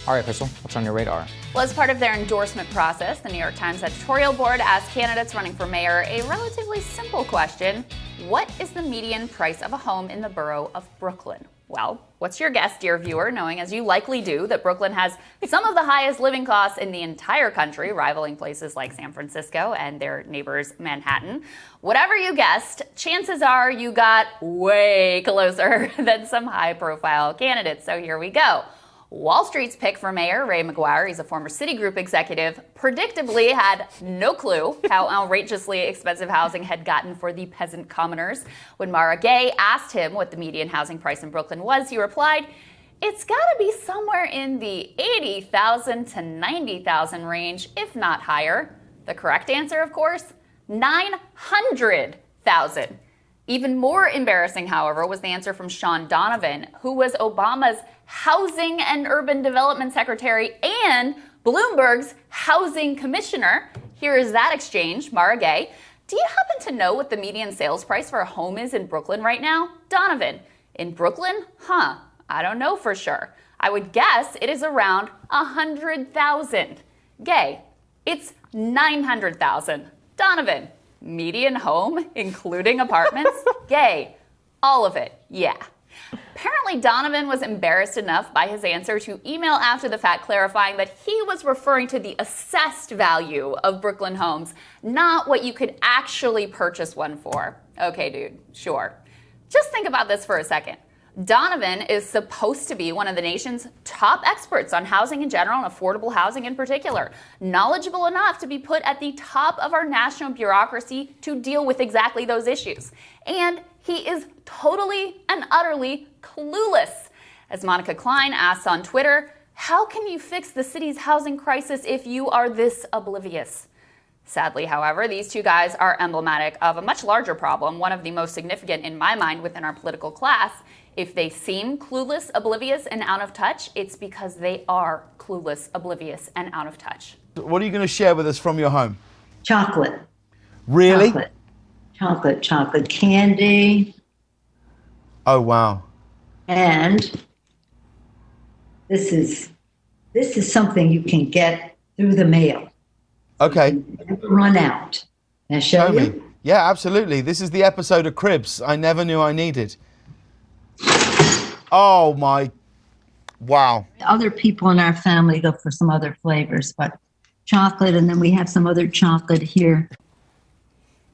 All right, Krystal, what's on your radar? Well, as part of their endorsement process, the New York Times editorial board asked candidates running for mayor a relatively simple question. What is the median price of a home in the borough of Brooklyn? Well, what's your guess, dear viewer, knowing as you likely do that Brooklyn has some of the highest living costs in the entire country, rivaling places like San Francisco and their neighbors Manhattan? Whatever you guessed, chances are you got way closer than some high-profile candidates. So here we go. Wall Street's pick for mayor, Ray Maguire, he's a former Citigroup executive, predictably had no clue how outrageously expensive housing had gotten for the peasant commoners. When Mara Gay asked him what the median housing price in Brooklyn was, he replied, "It's got to be somewhere in the $80,000 to $90,000 range, if not higher." The correct answer, of course, $900,000. Even more embarrassing, however, was the answer from Sean Donovan, who was Obama's Housing and Urban Development Secretary and Bloomberg's Housing Commissioner. Here is that exchange. Mara Gay, do you happen to know what the median sales price for a home is in Brooklyn right now? Donovan, in Brooklyn? I don't know for sure. I would guess it is around $100,000. Gay, it's $900,000. Donovan, median home, including apartments? Gay, all of it, yeah. Apparently, Donovan was embarrassed enough by his answer to email after the fact clarifying that he was referring to the assessed value of Brooklyn homes, not what you could actually purchase one for. Okay, dude, sure. Just think about this for a second. Donovan is supposed to be one of the nation's top experts on housing in general and affordable housing in particular, knowledgeable enough to be put at the top of our national bureaucracy to deal with exactly those issues. And he is totally and utterly clueless. As Monica Klein asks on Twitter, how can you fix the city's housing crisis if you are this oblivious? Sadly, however, these two guys are emblematic of a much larger problem, one of the most significant in my mind within our political class. If they seem clueless, oblivious, and out of touch, it's because they are clueless, oblivious, and out of touch. What are you going to share with us from your home? Chocolate. Really? Chocolate candy. Oh, wow. And this is something you can get through the mail. Okay. Never run out. Can I show you? Me. Yeah, absolutely. This is the episode of Cribs I never knew I needed. Oh my, wow. Other people in our family go for some other flavors, but chocolate, and then we have some other chocolate here.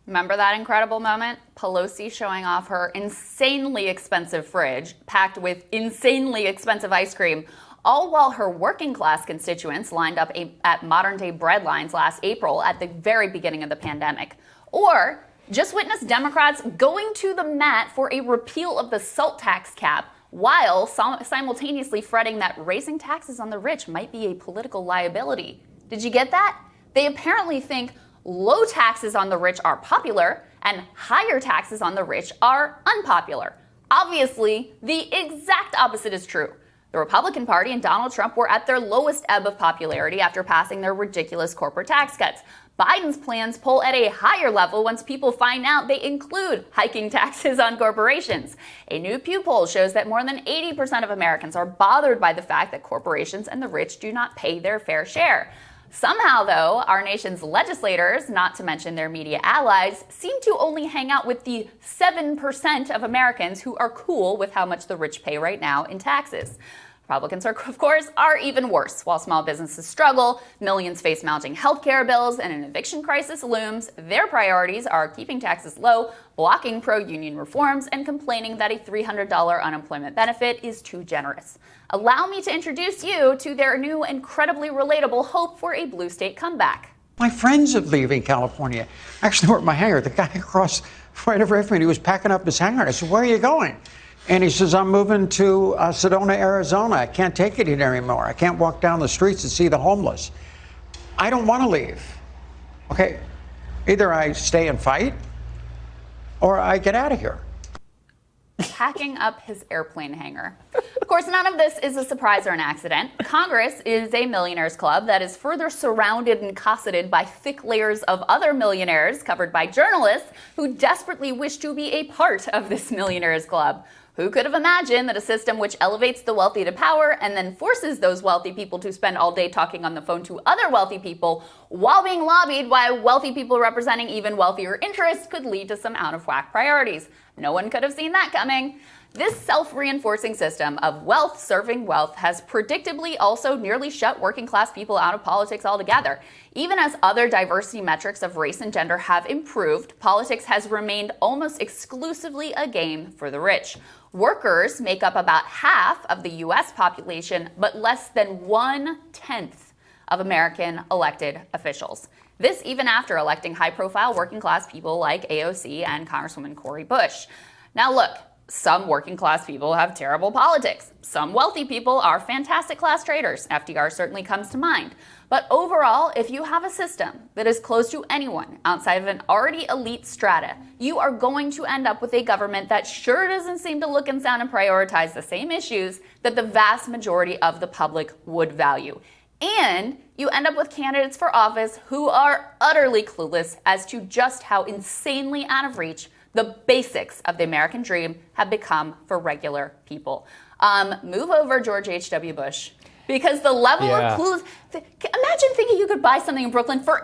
Remember that incredible moment? Pelosi showing off her insanely expensive fridge packed with insanely expensive ice cream, all while her working class constituents lined up at modern day bread lines last April at the very beginning of the pandemic. Or just witness Democrats going to the mat for a repeal of the SALT tax cap while simultaneously fretting that raising taxes on the rich might be a political liability. Did you get that? They apparently think low taxes on the rich are popular and higher taxes on the rich are unpopular. Obviously, the exact opposite is true. The Republican Party and Donald Trump were at their lowest ebb of popularity after passing their ridiculous corporate tax cuts. Biden's plans pull at a higher level once people find out they include hiking taxes on corporations. A new Pew poll shows that more than 80% of Americans are bothered by the fact that corporations and the rich do not pay their fair share. Somehow, though, our nation's legislators, not to mention their media allies, seem to only hang out with the 7% of Americans who are cool with how much the rich pay right now in taxes. Republicans, of course, are even worse. While small businesses struggle, millions face mounting healthcare bills, and an eviction crisis looms, their priorities are keeping taxes low, blocking pro-union reforms, and complaining that a $300 unemployment benefit is too generous. Allow me to introduce you to their new, incredibly relatable hope for a blue state comeback. My friends are leaving California. Actually, we're at my hangar. The guy across right over from me, he was packing up his hangar. I said, "Where are you going?" And he says, "I'm moving to Sedona, Arizona. I can't take it here anymore. I can't walk down the streets and see the homeless." I don't want to leave. Okay, either I stay and fight or I get out of here. Packing up his airplane hangar. Of course, none of this is a surprise or an accident. Congress is a millionaires club that is further surrounded and cosseted by thick layers of other millionaires covered by journalists who desperately wish to be a part of this millionaires club. Who could have imagined that a system which elevates the wealthy to power and then forces those wealthy people to spend all day talking on the phone to other wealthy people while being lobbied by wealthy people representing even wealthier interests could lead to some out-of-whack priorities? No one could have seen that coming. This self-reinforcing system of wealth serving wealth has predictably also nearly shut working class people out of politics altogether. Even as other diversity metrics of race and gender have improved, politics has remained almost exclusively a game for the rich. Workers make up about half of the U.S. population, but less than 1/10 of American elected officials. This even after electing high-profile working class people like AOC and Congresswoman Cori Bush. Now look, some working class people have terrible politics. Some wealthy people are fantastic class traders. FDR certainly comes to mind. But overall, if you have a system that is closed to anyone outside of an already elite strata, you are going to end up with a government that sure doesn't seem to look and sound and prioritize the same issues that the vast majority of the public would value. And you end up with candidates for office who are utterly clueless as to just how insanely out of reach the basics of the American dream have become for regular people. Move over George H.W. Bush. Because the level of clues, imagine thinking you could buy something in Brooklyn for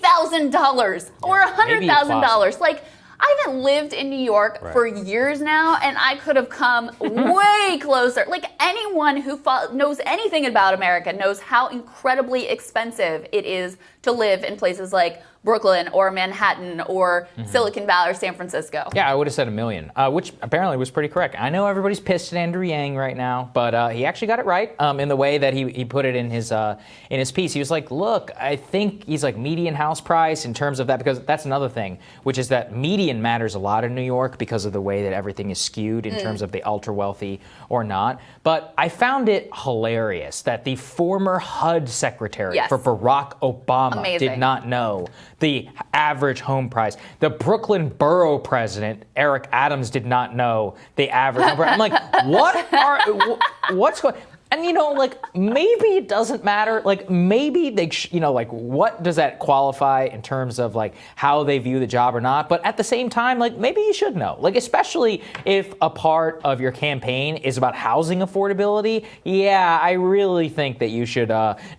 $80,000 or $100,000. Like, I haven't lived in New York for years now, and I could have come way closer. Like, anyone who knows anything about America knows how incredibly expensive it is to live in places like Brooklyn or Manhattan or Silicon Valley or San Francisco. Yeah, I would have said $1 million, which apparently was pretty correct. I know everybody's pissed at Andrew Yang right now, but he actually got it right in the way that he put it in his piece. He was like, look, I think he's like median house price in terms of that, because that's another thing, which is that median matters a lot in New York because of the way that everything is skewed in terms of the ultra wealthy or not. But I found it hilarious that the former HUD secretary for Barack Obama did not know the average home price. The Brooklyn Borough president, Eric Adams, did not know the average home price. I'm like, what's going on? And, you know, like, maybe it doesn't matter. Like, maybe they, like, what does that qualify in terms of, like, how they view the job or not? But at the same time, like, maybe you should know. Like, especially if a part of your campaign is about housing affordability. Yeah, I really think that you should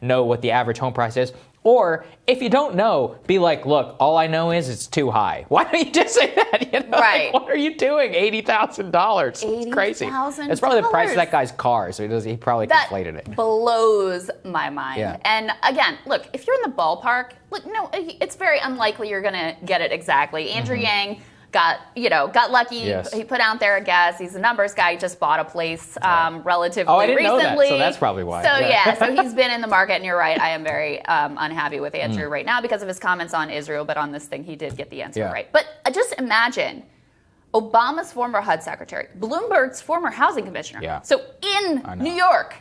know what the average home price is. Or if you don't know, be like, look, all I know is it's too high. Why don't you just say that? You know, right. Like, what are you doing? $80,000. It's crazy. It's probably the price of that guy's car, so he probably conflated it. Blows my mind. Yeah. And again, look, if you're in the ballpark, look, no, it's very unlikely you're going to get it exactly. Andrew Yang got lucky. Yes. He put out there a guess. He's a numbers guy. He just bought a place relatively I didn't recently. know that, so that's probably why. So so he's been in the market, and you're right. I am very unhappy with Andrew right now because of his comments on Israel, but on this thing, he did get the answer right. But just imagine Obama's former HUD secretary, Bloomberg's former housing commissioner. So in New York.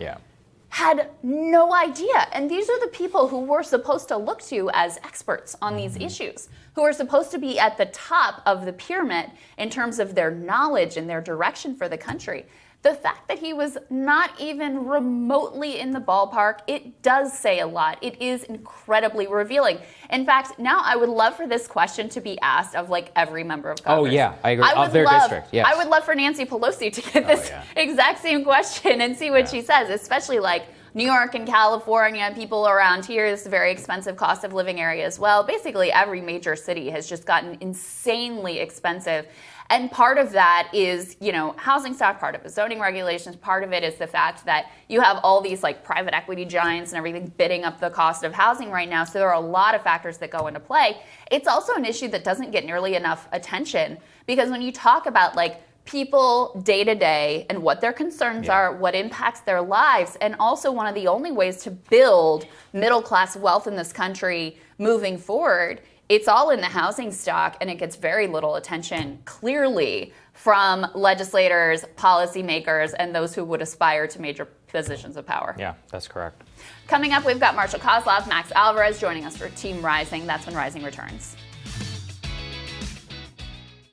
Had no idea. And these are the people who we're supposed to look to as experts on these issues, who are supposed to be at the top of the pyramid in terms of their knowledge and their direction for the country. The fact that he was not even remotely in the ballpark, it does say a lot. It is incredibly revealing. In fact, now I would love for this question to be asked of like every member of Congress. Oh yeah, I agree. Of their district, yes. I would love for Nancy Pelosi to get this exact same question and see what she says, especially like New York and California, people around here. This is a very expensive cost of living area as well. Basically, every major city has just gotten insanely expensive. And part of that is, housing stock, part of it is zoning regulations, part of it is the fact that you have all these like private equity giants and everything bidding up the cost of housing right now. So there are a lot of factors that go into play. It's also an issue that doesn't get nearly enough attention because when you talk about like people day to day and what their concerns are, what impacts their lives, and also one of the only ways to build middle class wealth in this country moving forward, it's all in the housing stock, and it gets very little attention, clearly, from legislators, policymakers, and those who would aspire to major positions of power. Yeah, that's correct. Coming up, we've got Marshall Kozlov, Max Alvarez joining us for Team Rising. That's when Rising returns.